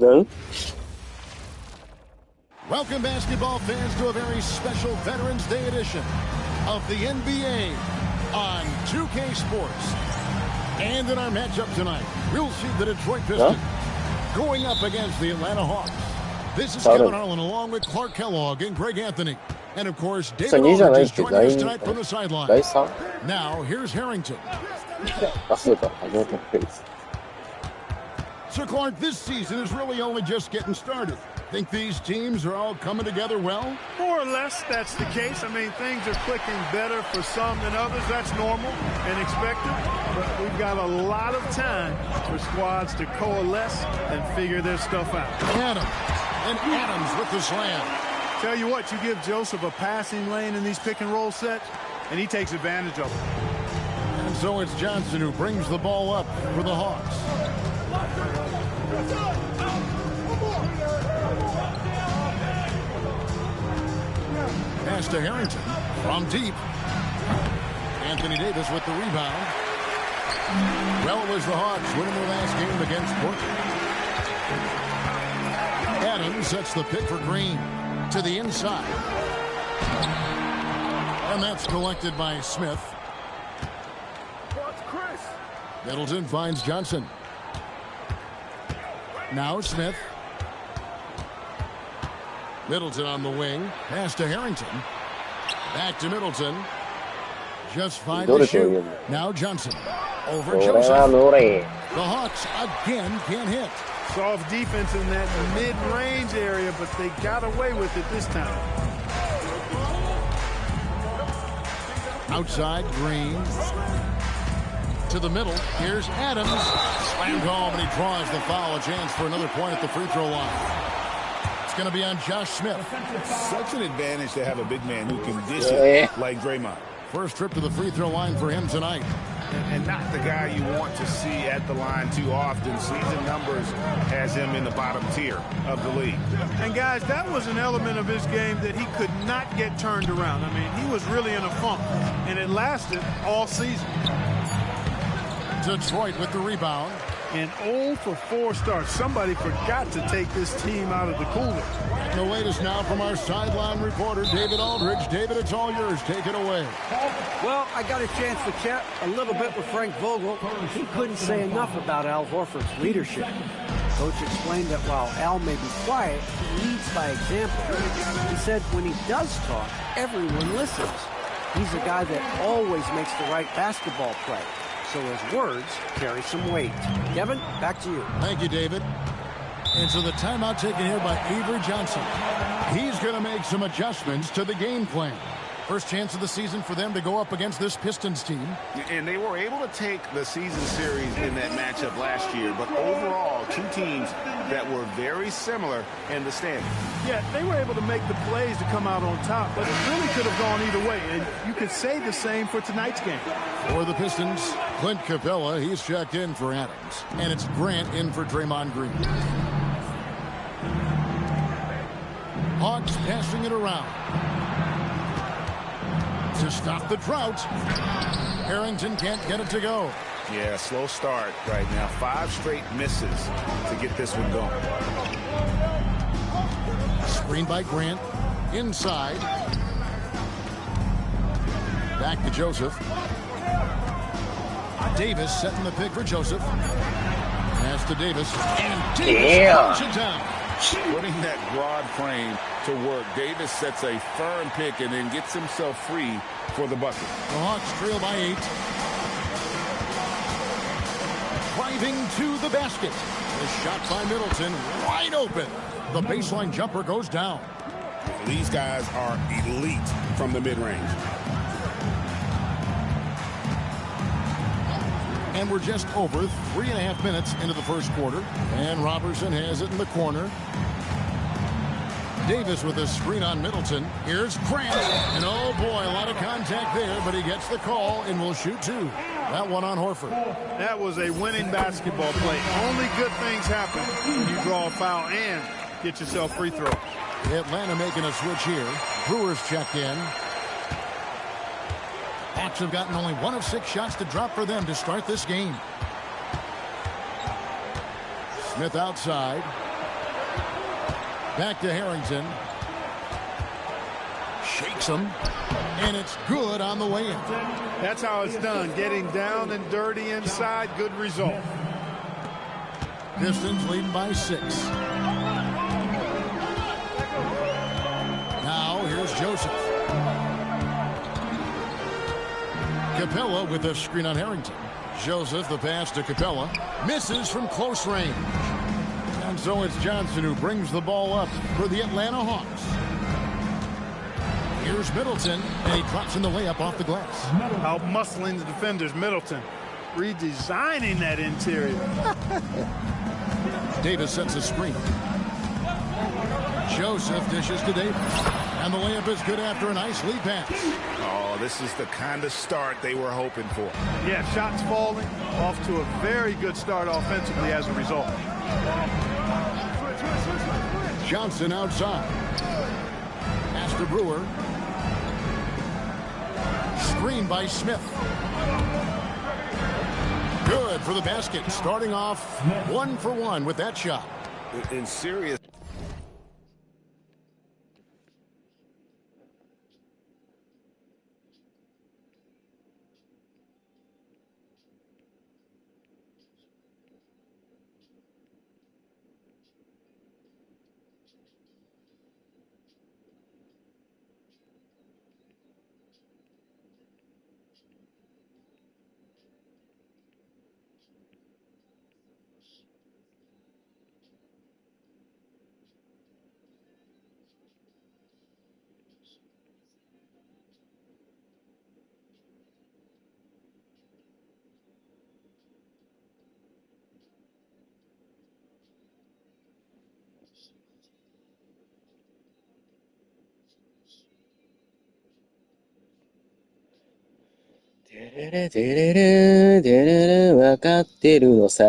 응? Welcome, basketball fans, to a very special Veterans Day edition of the NBA on 2K Sports. And in our matchup tonight, we'll see the Detroit Pistons going up against the Atlanta Hawks. This is Kevin Harlan along with Clark Kellogg and Greg Anthony. And, of course, David Aldridge is joining us tonight from the sideline. Now, here's Harrington. So, Clark, this season is really only just getting started. Think these teams are all coming together well? More or less, that's the case. I mean, things are clicking better for some than others. That's normal and expected. But we've got a lot of time for squads to coalesce and figure their stuff out. Adams with the slam. Tell you what, you give Joseph a passing lane in these pick-and-roll sets, and he takes advantage of it. And so it's Johnson who brings the ball up for the Hawks. Pass to Harrington from deep. Anthony Davis with the rebound. Well, it was the Hawks winning their last game against Portland. Adams sets the pick for Green to the inside. And that's collected by Smith. Middleton finds Johnson. Now Smith. Middleton on the wing. Pass to Harrington. Back to Middleton. Just 5 to shoot. Now Johnson. Over Joseph. The Hawks again can't hit. Soft defense in that mid-range area, but they got away with it this time. Outside, Green. To the middle. Here's Adams. Slam home, and he draws the foul. A chance for another point at the free throw line. It's going to be on Josh Smith. Such an advantage to have a big man who can dish it like Draymond. First trip to the free throw line for him tonight. And not the guy you want to see at the line too often. Season numbers has him in the bottom tier of the league. And, guys, that was an element of his game that he could not get turned around. I mean, he was really in a funk, and it lasted all season. Detroit with the rebound. An 0 for 4 start. Somebody forgot to take this team out of the cooler. And the latest now from our sideline reporter, David Aldridge. David, it's all yours. Take it away. Well, I got a chance to chat a little bit with Frank Vogel. He couldn't say enough about Al Horford's leadership. Coach explained that while Al may be quiet, he leads by example. He said when he does talk, everyone listens. He's a guy that always makes the right basketball play. So his words carry some weight. Kevin, back to you. Thank you, David. And so the timeout taken here by Avery Johnson. He's going to make some adjustments to the game plan. First chance of the season for them to go up against this Pistons team. And they were able to take the season series in that matchup last year. But overall, two teams that were very similar in the standings. Yeah, they were able to make the plays to come out on top, but it really could have gone either way. And you could say the same for tonight's game. For the Pistons, Clint Capella, he's checked in for Adams. And it's Grant in for Draymond Green. Hawks passing it around. To stop the drought. Harrington can't get it to go. Yeah, slow start right now. 5 straight misses to get this one going. Screen by Grant. Inside. Back to Joseph. Davis setting the pick for Joseph. Pass to Davis. And Davis punch it down. Putting that broad frame to work. Davis sets a firm pick and then gets himself free for the bucket. The Hawks trail by 8. Driving to the basket. The shot by Middleton, wide open. The baseline jumper goes down. These guys are elite from the mid-range. And we're just over 3.5 minutes into the first quarter. And Robertson has it in the corner. Davis with a screen on Middleton. Here's Grant. And oh boy, a lot of contact there, but he gets the call and will shoot 2. That one on Horford. That was a winning basketball play. Only good things happen when you draw a foul and get yourself free throw. Atlanta making a switch here. Brewers checked in. Hawks have gotten only 1 of 6 shots to drop for them to start this game. Smith outside. Back to Harrington. Shakes him. And it's good on the way in. That's how it's done. Getting down and dirty inside. Good result. Pistons leading by 6. Now here's Joseph. Capella with a screen on Harrington. Joseph, the pass to Capella. Misses from close range. And so it's Johnson who brings the ball up for the Atlanta Hawks. Here's Middleton, and he drops in the layup off the glass. Out muscling the defenders. Middleton redesigning that interior. Davis sets a screen. Joseph dishes to Davis. And the layup is good after a nice lead pass. Oh, this is the kind of start they were hoping for. Yeah, shots falling. Off to a very good start offensively as a result. Johnson outside. Pass to Brewer. Screen by Smith. Good for the basket. Starting off 1 for 1 with that shot. In serious.わかってるのさ。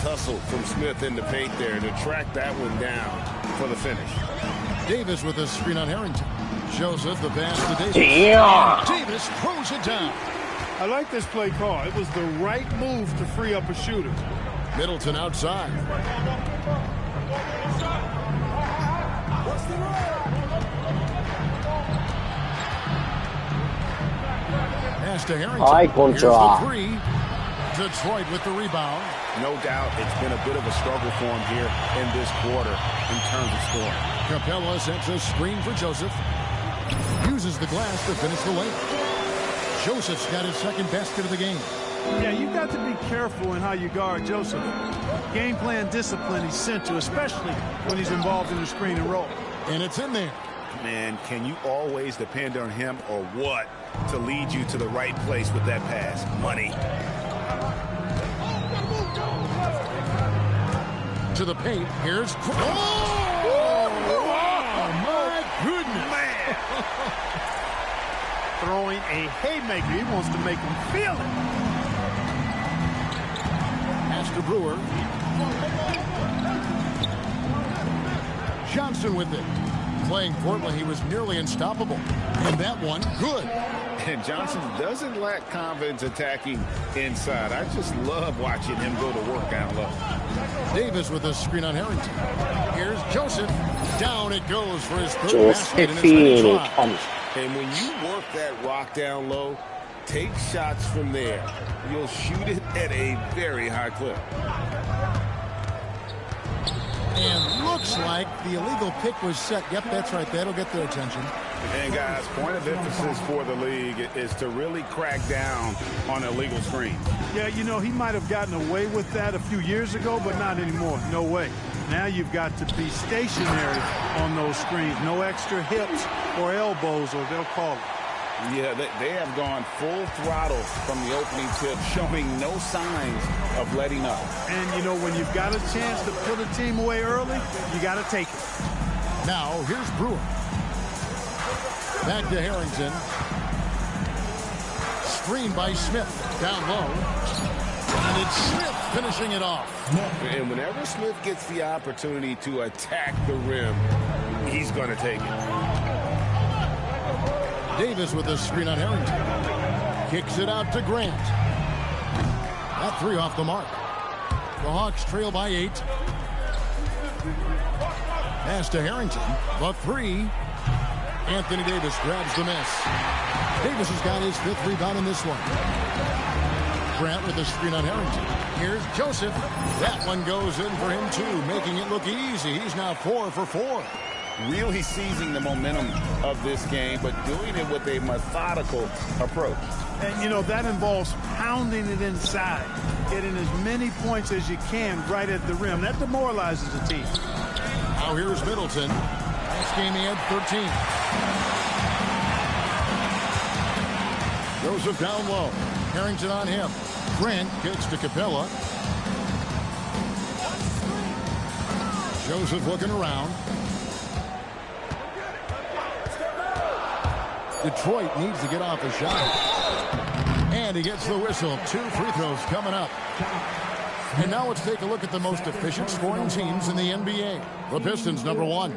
Hustle from Smith in the paint there to track that one down for the finish. Davis with a screen on Harrington. Joseph, the pass to Davis. Yeah. Davis throws it down. I like this play call. It was the right move to free up a shooter. Middleton outside. Pass to Harrington. Hi, Here's Contra. the 3. Detroit with the rebound. No doubt it's been a bit of a struggle for him here in this quarter in terms of scoring. Capella sets a screen for Joseph. Uses the glass to finish the layup. Joseph's got his second basket of the game. Yeah, you got to be careful in how you guard Joseph. Game plan discipline essential, especially when he's involved in the screen and roll. And it's in there. Man, can you always depend on him or what to lead you to the right place with that pass? Money. To the paint. Here's... Oh, my goodness. Man. Throwing a haymaker. He wants to make him feel it. Pass to Brewer. Johnson with it. Playing Portland, he was nearly unstoppable. And that one, good. And Johnson doesn't lack confidence attacking inside. I just love watching him go to work down low. Davis with a screen on Harrington. Here's Joseph. Down it goes for his third basket in his second try. And when you work that rock down low, take shots from there. You'll shoot it at a very high clip. And looks like the illegal pick was set. Yep, that's right. That'll get their attention. And, guys, point of emphasis for the league is to really crack down on illegal screens. Yeah, you know, he might have gotten away with that a few years ago, but not anymore. No way. Now you've got to be stationary on those screens. No extra hips or elbows, or they'll call it. Yeah, they have gone full throttle from the opening tip, showing no signs of letting up. And, you know, when you've got a chance to put a team away early, you got to take it. Now, here's Brewer. Back to Harrington. Screen by Smith. Down low. And it's Smith finishing it off. And whenever Smith gets the opportunity to attack the rim, he's going to take it. Davis with a screen on Harrington. Kicks it out to Grant. That three off the mark. The Hawks trail by 8. Pass to Harrington. The three. Anthony Davis grabs the miss. Davis has got his 5th rebound in this one. Grant with a screen on Harrington. Here's Joseph. That one goes in for him too, making it look easy. He's now 4 for 4. Really seizing the momentum of this game, but doing it with a methodical approach. And, you know, that involves pounding it inside, getting as many points as you can right at the rim. That demoralizes the team. Now here's Middleton. Last game he had 13. Joseph down low. Harrington on him. Grant kicks to Capella. Joseph looking around. Detroit needs to get off a shot. And he gets the whistle. 2 free throws coming up. And now let's take a look at the most efficient scoring teams in the NBA. The Pistons, number 1.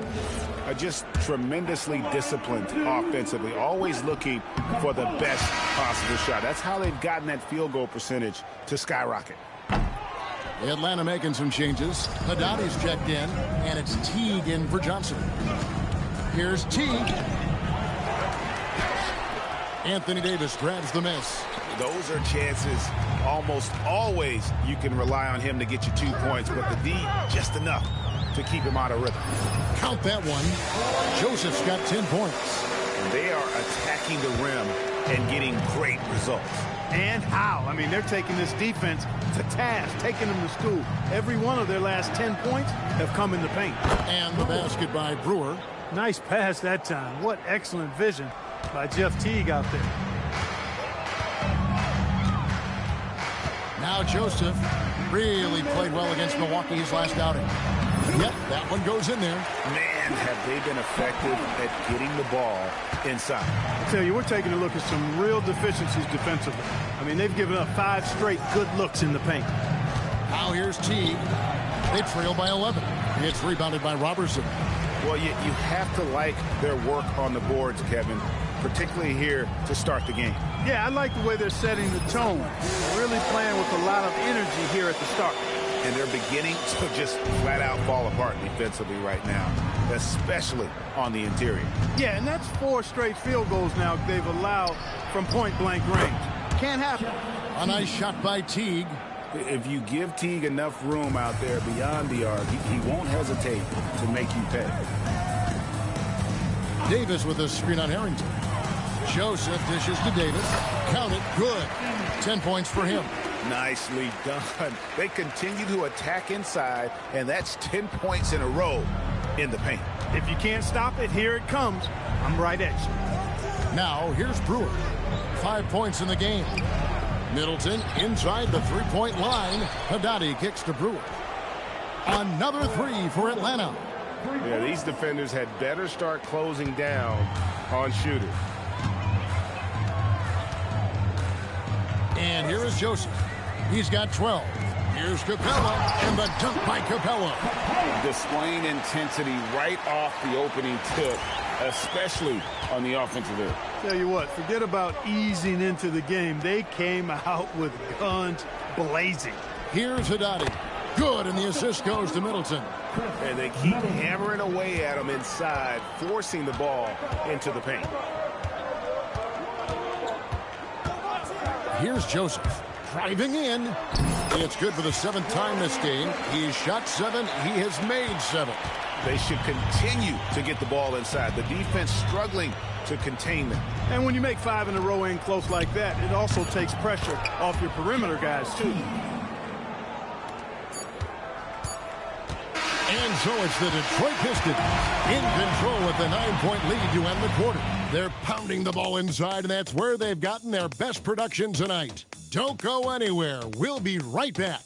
Just tremendously disciplined offensively, always looking for the best possible shot. That's how they've gotten that field goal percentage to skyrocket. Atlanta making some changes. Haddadi's checked in, and it's Teague in for Johnson. Here's Teague. Anthony Davis grabs the miss. Those are chances almost always you can rely on him to get you 2 points, but the D, just enough to keep him out of rhythm. Count that one. Joseph's got 10 points. They are attacking the rim and getting great results. And how? I mean, they're taking this defense to task, taking them to school. Every one of their last 10 points have come in the paint. And the basket by Brewer. Nice pass that time. What excellent vision by Jeff Teague out there. Now Joseph really played well against Milwaukee his last outing. Yep, that one goes in there. Man, have they been effective at getting the ball inside. I tell you, we're taking a look at some real deficiencies defensively. I mean, they've given up 5 straight good looks in the paint. Now here's Teague. They trail by 11. It's rebounded by Robertson. Well, you have to like their work on the boards, Kevin, particularly here to start the game. Yeah, I like the way they're setting the tone. They're really playing with a lot of energy here at the start. And they're beginning to just flat out fall apart defensively right now, especially on the interior. Yeah, and that's 4 straight field goals now they've allowed from point-blank range. Can't happen. A nice shot by Teague. If you give Teague enough room out there beyond the arc, he won't hesitate to make you pay. Davis with a screen on Harrington. Joseph dishes to Davis. Count it. Good. 10 points for him. Nicely done. They continue to attack inside, and that's 10 points in a row in the paint. If you can't stop it, here it comes. I'm right at you. Now, here's Brewer. 5 points in the game. Middleton inside the three-point line. Haddadi kicks to Brewer. Another 3 for Atlanta. Yeah, these defenders had better start closing down on shooters. And here is Joseph. He's got 12. Here's Capella, and the dunk by Capella. Displaying intensity right off the opening tip, especially on the offensive end. Tell you what, forget about easing into the game. They came out with guns blazing. Here's Haddadi. Good, and the assist goes to Middleton. And they keep hammering away at him inside, forcing the ball into the paint. Here's Joseph. Driving in. It's good for the 7th time this game. He's shot 7. He has made 7. They should continue to get the ball inside. The defense struggling to contain them. And when you make 5 in a row in close like that, it also takes pressure off your perimeter guys, too. And And so it's the Detroit Pistons in control with the 9-point lead to end the quarter. They're pounding the ball inside, and that's where they've gotten their best production tonight. Don't go anywhere. We'll be right back.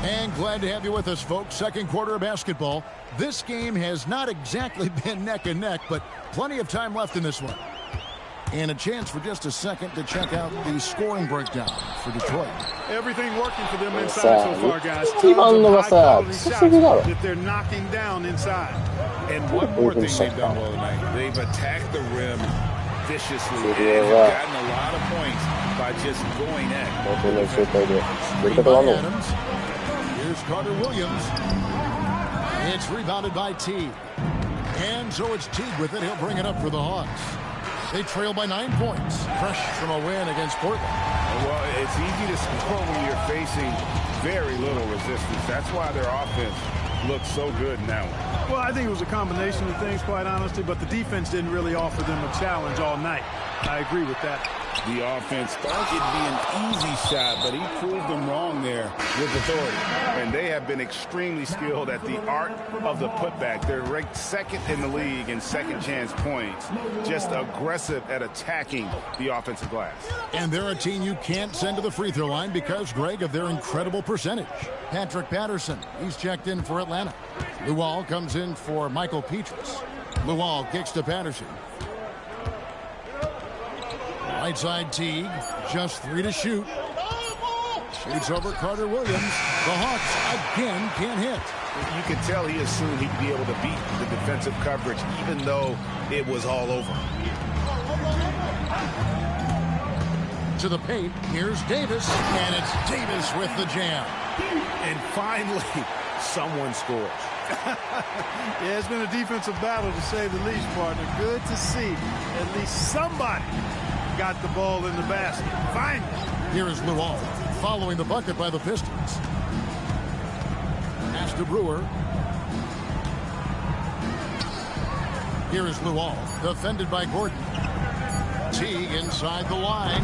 And glad to have you with us, folks. Second quarter of basketball. This game has not exactly been neck and neck, but plenty of time left in this one. And a chance for just a second to check out the scoring breakdown for Detroit. Everything working for them inside so far, guys. Tons 一番 of のが high さ、 quality 強 shots すぎだろ。 that they're knocking down inside. And one more thing they've done well tonight. They've attacked the rim viciously and Yeah. have gotten a lot of points by just going at. この状態でやり Screen 方があ by るの。 Adams. Here's Carter Williams. It's rebounded by Teague. And so it's Teague with it. He'll bring it up for the Hawks. They trail by 9 points. Fresh from a win against Portland. Well, it's easy to score when you're facing very little resistance. That's why their offense looks so good now. Well, I think it was a combination of things, quite honestly, but the defense didn't really offer them a challenge all night. I agree with that. The offense thought it'd be an easy shot, but he proved them wrong there with authority. And they have been extremely skilled at the art of the putback. They're ranked second in the league in second chance points. Just aggressive at attacking the offensive glass. And they're a team you can't send to the free throw line because, Greg, of their incredible percentage. Patrick Patterson, he's checked in for Atlanta. Luol comes in for Michael Petrus. Luol kicks to Patterson. Right side Teague, just 3 to shoot. Shoots over Carter Williams. The Hawks again can't hit. You could tell he assumed he'd be able to beat the defensive coverage even though it was all over. To the paint, here's Davis, and it's Davis with the jam. And finally, someone scores. Yeah, it's been a defensive battle to say the least, partner. Good to see at least somebody got the ball in the basket. Finally. Here is Luol, following the bucket by the Pistons. Pass to Brewer. Here is Luol, defended by Gordon. Teague inside the line.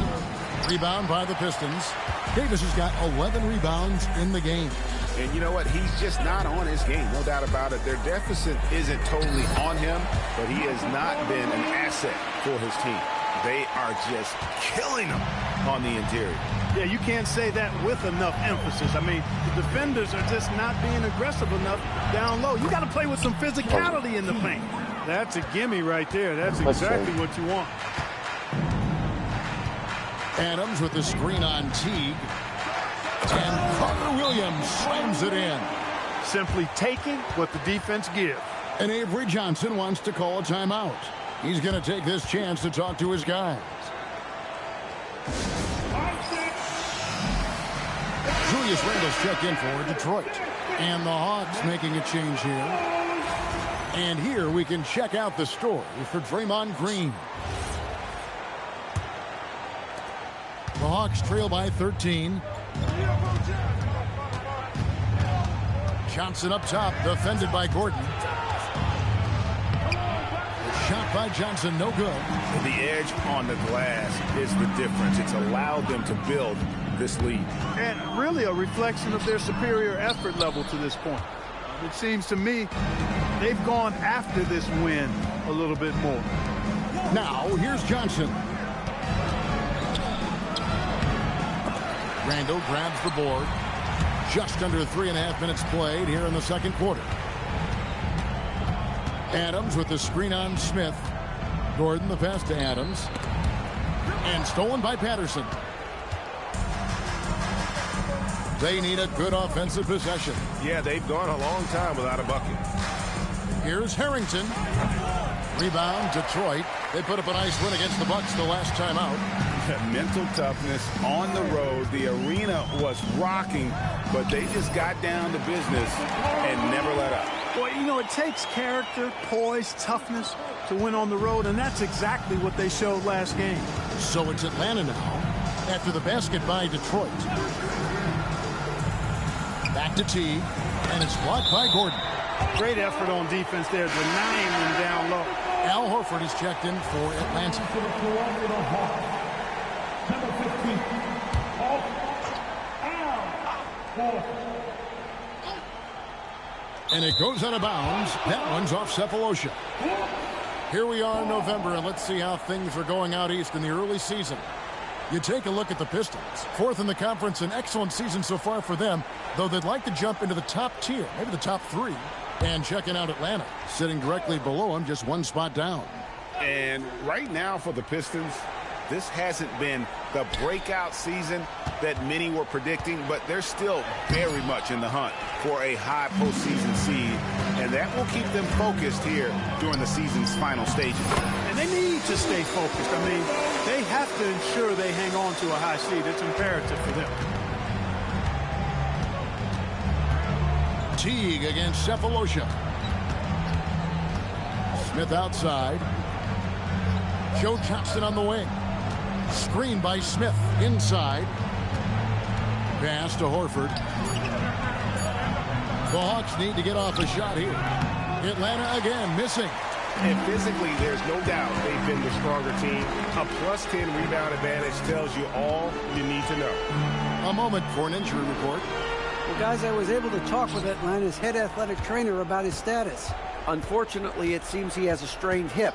Rebound by the Pistons. Davis has got 11 rebounds in the game. And you know what? He's just not on his game, no doubt about it. Their deficit isn't totally on him, but he has not been an asset for his team. They are just killing them on the interior. Yeah, you can't say that with enough emphasis. I mean, the defenders are just not being aggressive enough down low. You got to play with some physicality in the paint. That's a gimme right there. That's exactly what you want. Adams with the screen on Teague. And Carter Williams slams it in. Simply taking what the defense gives. And Avery Johnson wants to call a timeout. He's going to take this chance to talk to his guys. Julius Randle's checked in for Detroit. And the Hawks making a change here. And here we can check out the story for Draymond Green. The Hawks trail by 13. Johnson up top, defended by Gordon. Shot by Johnson, no good. The edge on the glass is the difference. It's allowed them to build this lead. And really a reflection of their superior effort level to this point. It seems to me they've gone after this win a little bit more. Now, here's Johnson. Randle grabs the board. Just under 3.5 minutes played here in the second quarter. Adams with the screen on Smith. Gordon the pass to Adams. And stolen by Patterson. They need a good offensive possession. Yeah, they've gone a long time without a bucket. Here's Harrington. Rebound, Detroit. They put up a nice win against the Bucks the last time out. Mental toughness on the road. The arena was rocking, but they just got down to business and never let up. Well, you know, it takes character, poise, toughness to win on the road, and that's exactly what they showed last game. So it's Atlanta now after the basket by Detroit. Back to Teague, and it's blocked by Gordon. Great effort on defense there, denying them down low. Al Horford is checked in for Atlanta. And it goes out of bounds. That one's off Cephalosha. Here we are in November, and let's see how things are going out east in the early season. You take a look at the Pistons. 4th in the conference, an excellent season so far for them, though they'd like to jump into the top tier, maybe the top 3. And checking out Atlanta, sitting directly below them, just one spot down. And right now for the Pistons, this hasn't been the breakout season that many were predicting, but they're still very much in the hunt for a high postseason seed, and that will keep them focused here during the season's final stages. And they need to stay focused. I mean, they have to ensure they hang on to a high seed. It's imperative for them. Teague against Cephalosha. Smith outside. Joe Johnston on the wing. Screen by Smith inside. Pass to Horford. The Hawks need to get off a shot here. Atlanta again missing. And physically, there's no doubt they've been the stronger team. A plus 10 rebound advantage tells you all you need to know. A moment for an injury report. Well, guys, I was able to talk with Atlanta's head athletic trainer about his status. Unfortunately, it seems he has a strained hip.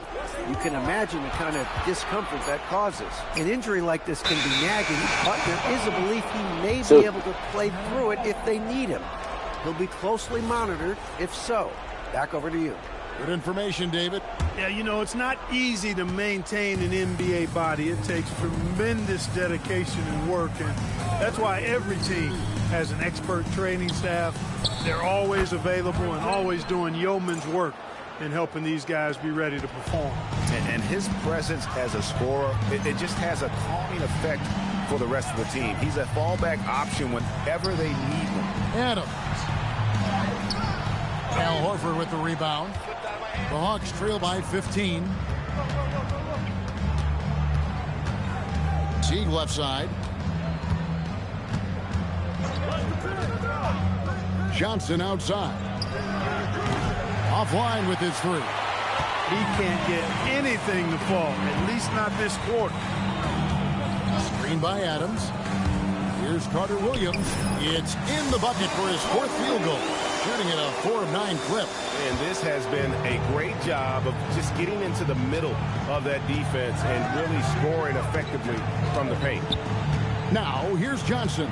You can imagine the kind of discomfort that causes. An injury like this can be nagging, but there is a belief he may be able to play through it if they need him. He'll be closely monitored if so. Back over to you. Good information, David. Yeah, you know, it's not easy to maintain an NBA body. It takes tremendous dedication and work, and that's why every team has an expert training staff. They're always available and always doing yeoman's work in helping these guys be ready to perform. And his presence as a scorer, it just has a calming effect for the rest of the team. He's a fallback option whenever they need him. Adams. Al Horford with the rebound. The Hawks trail by 15. Teague left side. Johnson outside. Offline with his 3. He can't get anything to fall, at least not this quarter. Screen by Adams. Here's Carter Williams. It's in the bucket for his 4th field goal. Shooting at a 4 of 9 clip. And this has been a great job of just getting into the middle of that defense and really scoring effectively from the paint. Now, here's Johnson.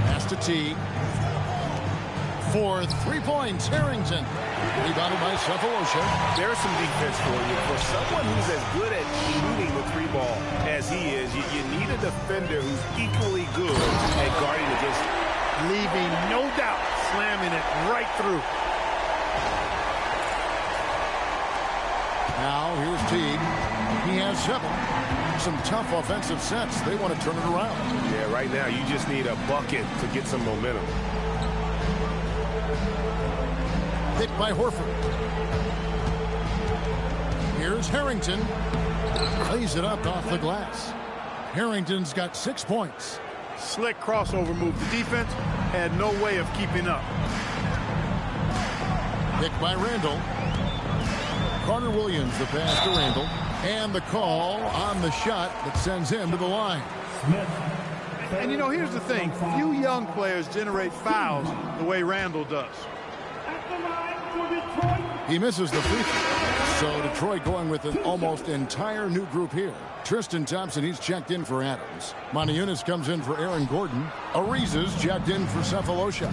Pass to Teague. For 3 points, Harrington. Rebounded by Cephalosha. There's some defense for you. For someone who's as good at shooting the 3-ball as he is, you need a defender who's equally good at guarding against, leaving no doubt, slamming it right through. Now, here's Teague. He has 7. Some tough offensive sets. They want to turn it around. Yeah, right now, you just need a bucket to get some momentum. Hit by Horford. Here's Harrington. Lays it up off the glass. Harrington's got 6 points. Slick crossover move. The defense had no way of keeping up. Picked by Randall. Carter Williams, the pass to Randall. And the call on the shot that sends him to the line. And, you know, here's the thing. Few young players generate fouls the way Randall does. He misses the free throw. So Detroit going with an almost entire new group here. Tristan Thompson, he's checked in for Adams. Montezumas comes in for Aaron Gordon. Ariza's checked in for Cephalosha.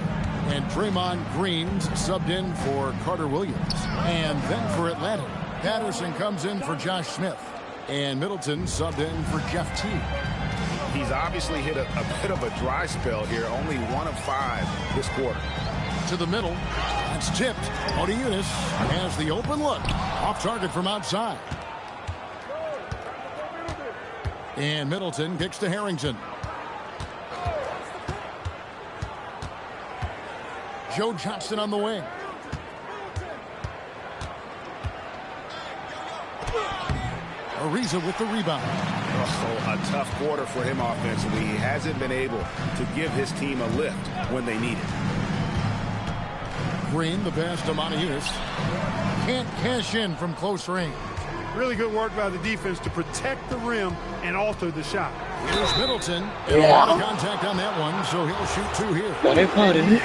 And Draymond Green's subbed in for Carter Williams. And then for Atlanta, Patterson comes in for Josh Smith. And Middleton subbed in for Jeff Teague. He's obviously hit a bit of a dry spell here. Only 1 of 5 this quarter. To the middle. That's tipped. Montezumas has the open look. Off target from outside. And Middleton kicks to Harrington. Joe Johnston on the wing. Ariza with the rebound. Oh, a tough quarter for him offensively. He hasn't been able to give his team a lift when they need it. Green, the pass to Montejunas. Can't cash in from close range. Really good work by the defense to protect the rim and alter the shot. Here's Middleton. And a lot of contact on that one, so he'll shoot 2 here.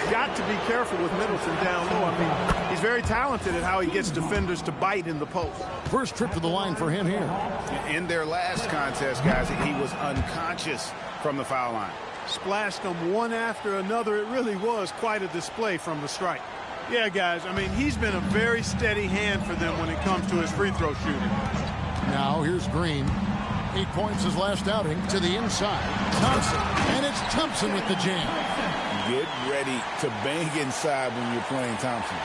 Got to be careful with Middleton down low. I mean, he's very talented at how he gets defenders to bite in the post. First trip to the line for him here. In their last contest, guys, he was unconscious from the foul line. Splashed them one after another. It really was quite a display from the strike. Yeah, guys, I mean, he's been a very steady hand for them when it comes to his free throw shooting. Now here's Green. 8 points his last outing to the inside. Thompson, and it's Thompson with the jam. Get ready to bang inside when you're playing Thompson.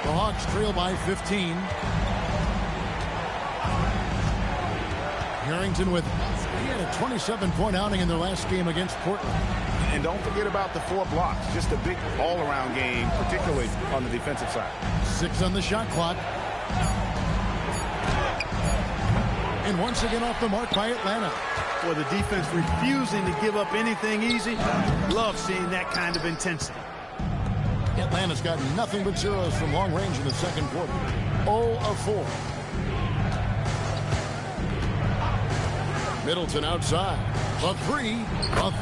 The Hawks trail by 15. Harrington with he had a 27-point outing in their last game against Portland. And don't forget about the 4 blocks. Just a big all-around game, particularly on the defensive side. 6 on the shot clock. And once again off the mark by Atlanta. For the defense refusing to give up anything easy. Love seeing that kind of intensity. Atlanta's got nothing but zeros from long range in the second quarter. 0 of 4. Middleton outside. A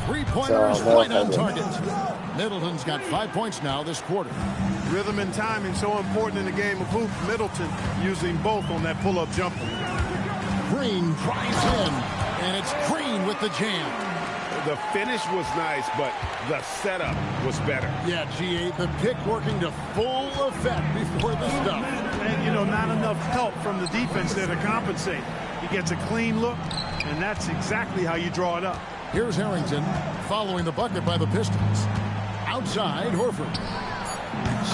three-pointer is right on target. Middleton's got 5 points now this quarter. Rhythm and timing so important in the game of hoop. Middleton using both on that pull-up jumper. Green drives in, and it's Green with the jam. The finish was nice, but the setup was better. Yeah, GA, the pick working to full effect before the stuff. And, you know, not enough help from the defense there to compensate. He gets a clean look, and that's exactly how you draw it up. Here's Harrington following the bucket by the Pistons. Outside, Horford.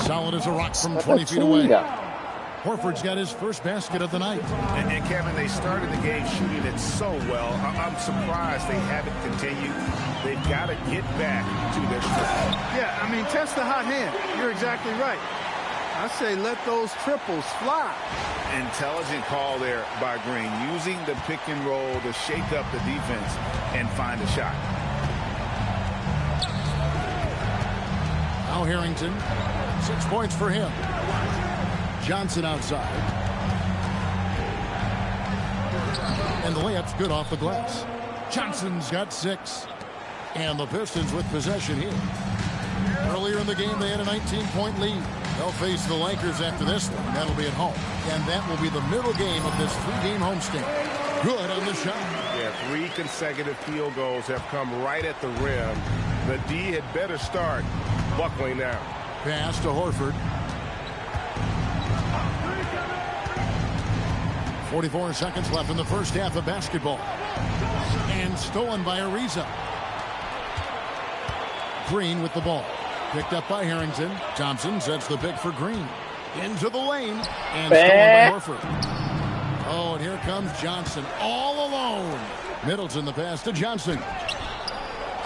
Solid as a rock from 20 feet away. Horford's got his first basket of the night. And Kevin, they started the game shooting it so well. I'm surprised they haven't continued. They've got to get back to their strength. Yeah, I mean, test the hot hand. You're exactly right. I say let those triples fly. Intelligent call there by Green, using the pick and roll to shake up the defense and find a shot. Now Harrington, 6 points for him. Johnson outside. And the layup's good off the glass. Johnson's got 6. And the Pistons with possession here. Earlier in the game, they had a 19-point lead. They'll face the Lakers after this one. That'll be at home. And that will be the middle game of this 3-game homestand. Good on the shot. Yeah, 3 consecutive field goals have come right at the rim. The D had better start buckling now. Pass to Horford. 44 seconds left in the first half of basketball. And stolen by Ariza. Green with the ball. Picked up by Harrington. Thompson sets the pick for Green. Into the lane. And stolen by Horford. Oh, and here comes Johnson all alone. Middleton the pass to Johnson.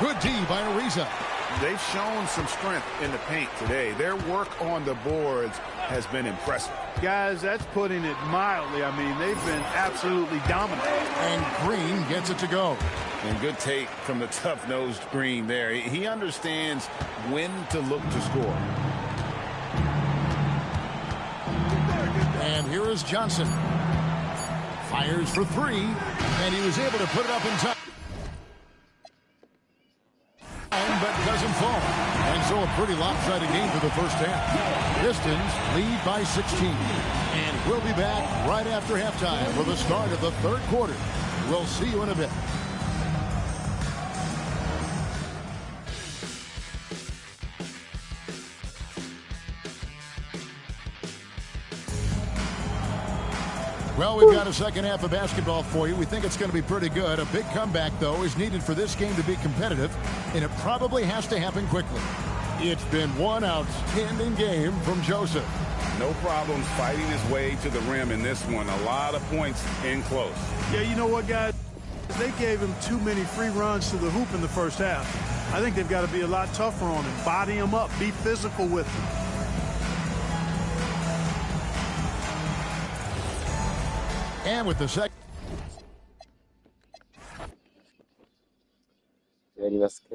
Good D by Ariza. They've shown some strength in the paint today. Their work on the boards has been impressive. Guys, that's putting it mildly. I mean, they've been absolutely dominant. And Green gets it to go. And good take from the tough-nosed Green there. He understands when to look to score. And here is Johnson. Fires for 3. And he was able to put it up in time. But doesn't fall. And so a pretty lopsided game for the first half. Pistons lead by 16. And we'll be back right after halftime for the start of the third quarter. We'll see you in a bit. Well, we've got a second half of basketball for you. We think it's going to be pretty good. A big comeback, though, is needed for this game to be competitive, and it probably has to happen quickly. It's been one outstanding game from Joseph. No problems fighting his way to the rim in this one. A lot of points in close. Yeah, you know what, guys? They gave him too many free runs to the hoop in the first half. I think they've got to be a lot tougher on him. Body him up. Be physical with him. And with the second. やりますか。